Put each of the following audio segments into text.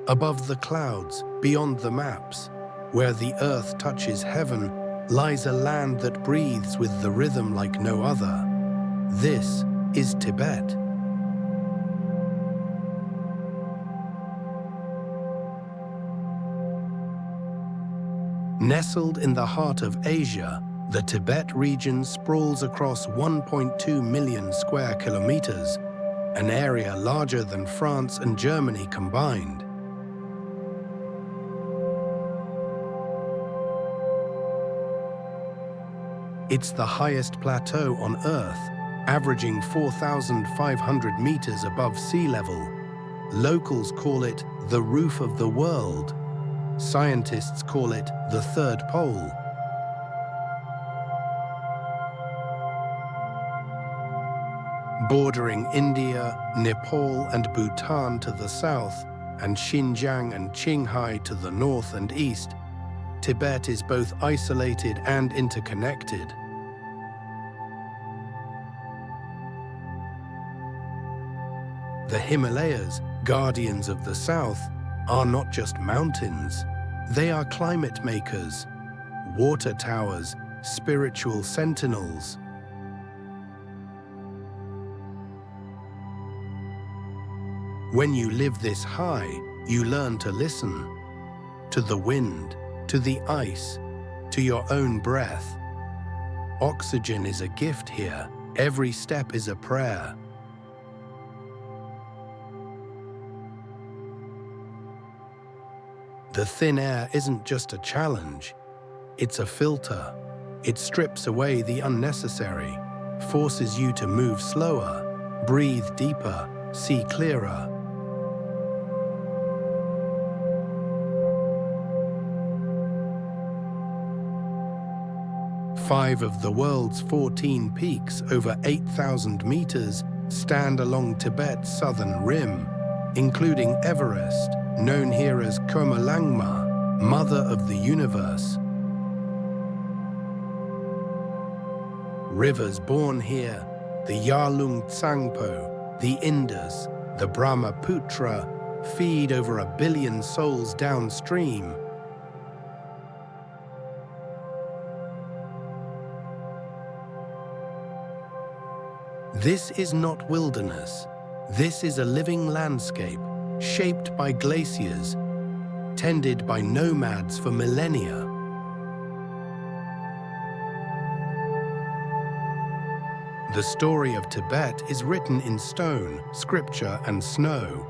Above the clouds, beyond the maps, where the earth touches heaven, lies a land that breathes with the rhythm like no other. This is Tibet. Nestled in the heart of Asia, the Tibet region sprawls across 1.2 million square kilometers, an area larger than France and Germany combined. It's the highest plateau on Earth, averaging 4,500 meters above sea level. Locals call it the roof of the world. Scientists call it the third pole. Bordering India, Nepal and Bhutan to the south, and Xinjiang and Qinghai to the north and east, Tibet is both isolated and interconnected. The Himalayas, guardians of the south, are not just mountains. They are climate makers, water towers, spiritual sentinels. When you live this high, you learn to listen to the wind, to the ice, to your own breath. Oxygen is a gift here. Every step is a prayer. The thin air isn't just a challenge, it's a filter. It strips away the unnecessary, forces you to move slower, breathe deeper, see clearer. Five of the world's 14 peaks over 8,000 meters stand along Tibet's southern rim, including Everest, known here as Komolangma, Mother of the Universe. Rivers born here, the Yarlung Tsangpo, the Indus, the Brahmaputra, feed over 1 billion souls downstream. This is not wilderness. This is a living landscape, shaped by glaciers, tended by nomads for millennia. The story of Tibet is written in stone, scripture, and snow.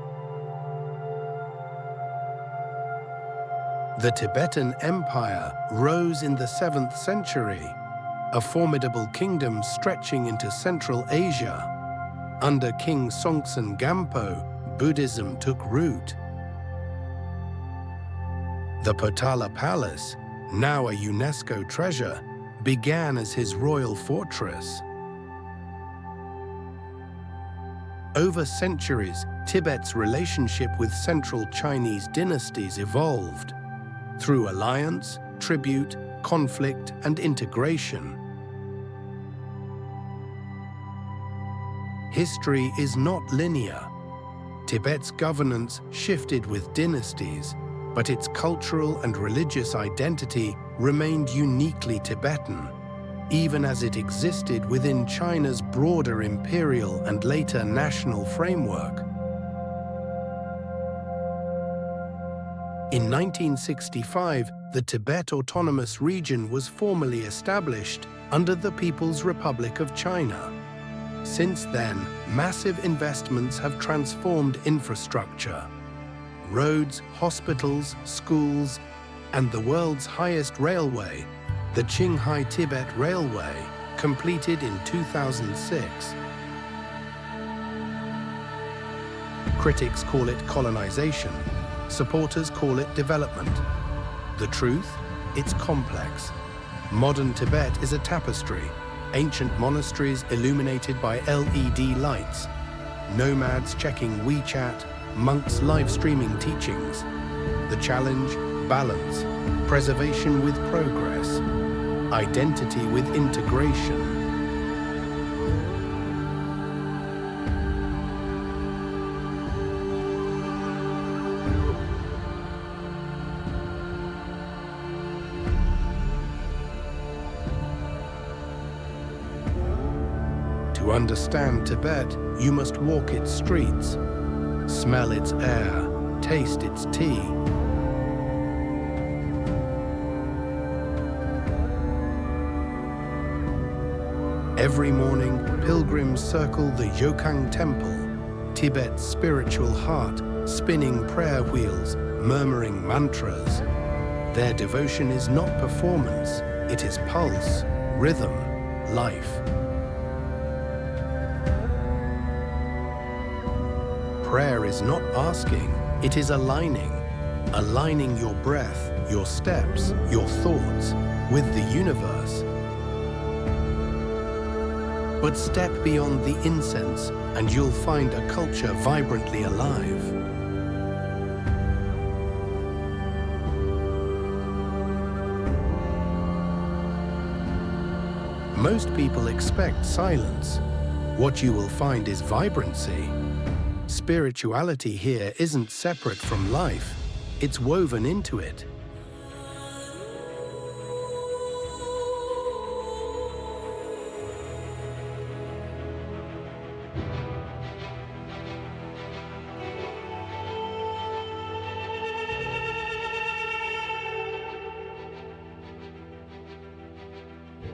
The Tibetan Empire rose in the 7th century, a formidable kingdom stretching into Central Asia. Under King Songtsen Gampo, Buddhism took root. The Potala Palace, now a UNESCO treasure, began as his royal fortress. Over centuries, Tibet's relationship with Central Chinese dynasties evolved through alliance, tribute, conflict, and integration. History is not linear. Tibet's governance shifted with dynasties, but its cultural and religious identity remained uniquely Tibetan, even as it existed within China's broader imperial and later national framework. In 1965, the Tibet Autonomous Region was formally established under the People's Republic of China. Since then, massive investments have transformed infrastructure. Roads, hospitals, schools, and the world's highest railway, the Qinghai-Tibet Railway, completed in 2006. Critics call it colonization. Supporters call it development. The truth? It's complex. Modern Tibet is a tapestry. Ancient monasteries illuminated by LED lights, nomads checking WeChat, monks live streaming teachings. The challenge: balance, preservation with progress, identity with integration. To understand Tibet, you must walk its streets, smell its air, taste its tea. Every morning, pilgrims circle the Yokang Temple, Tibet's spiritual heart, spinning prayer wheels, murmuring mantras. Their devotion is not performance, it is pulse, rhythm, life. Prayer is not asking, it is aligning. Aligning your breath, your steps, your thoughts with the universe. But step beyond the incense and you'll find a culture vibrantly alive. Most people expect silence. What you will find is vibrancy. Spirituality here isn't separate from life, it's woven into it.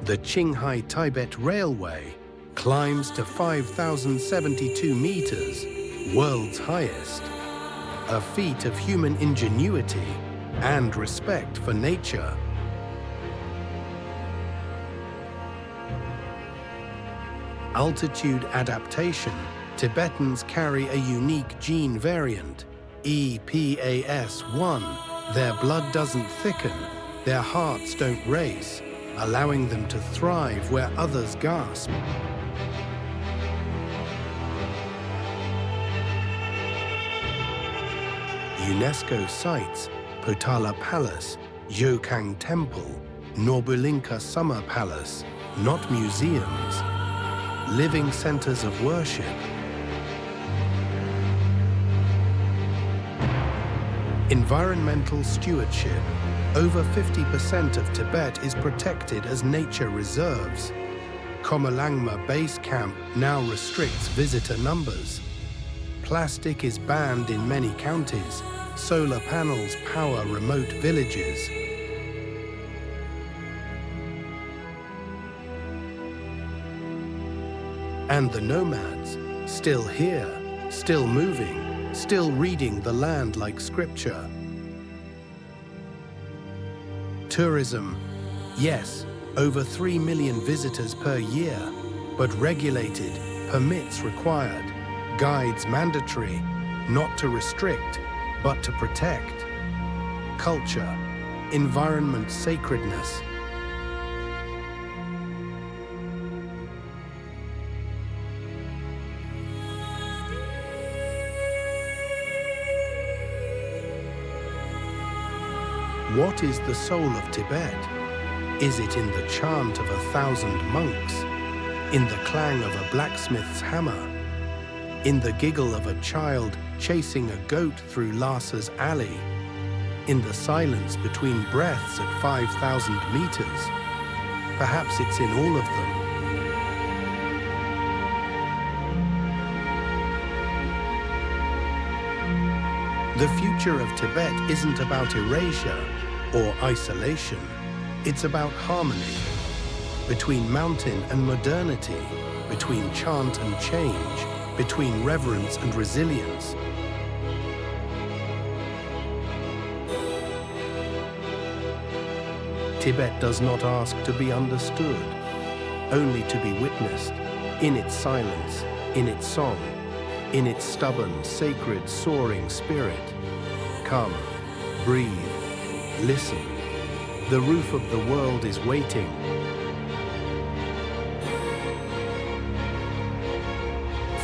The Qinghai-Tibet Railway climbs to 5,072 meters, world's highest, a feat of human ingenuity and respect for nature. Altitude adaptation, Tibetans carry a unique gene variant, EPAS1. Their blood doesn't thicken, their hearts don't race, allowing them to thrive where others gasp. UNESCO sites Potala Palace, Yokang Temple, Norbulinka Summer Palace, not museums, living centers of worship. Environmental stewardship. Over 50% of Tibet is protected as nature reserves. Komalangma Base Camp now restricts visitor numbers. Plastic is banned in many counties. Solar panels power remote villages. And the nomads, still here, still moving, still reading the land like scripture. Tourism, yes, over 3 million visitors per year, but regulated, permits required, guides mandatory, not to restrict, but to protect. Culture, environment sacredness. What is the soul of Tibet? Is it in the chant of 1,000 monks? In the clang of a blacksmith's hammer? In the giggle of a child chasing a goat through Lhasa's alley? In the silence between breaths at 5,000 meters? Perhaps it's in all of them. The future of Tibet isn't about erasure or isolation. It's about harmony, between mountain and modernity, between chant and change, between reverence and resilience. Tibet does not ask to be understood, only to be witnessed, in its silence, in its song, in its stubborn, sacred, soaring spirit. Come, breathe, listen. The roof of the world is waiting.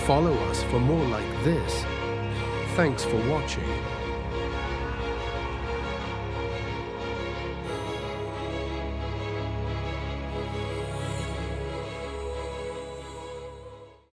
Follow us for more like this. Thanks for watching.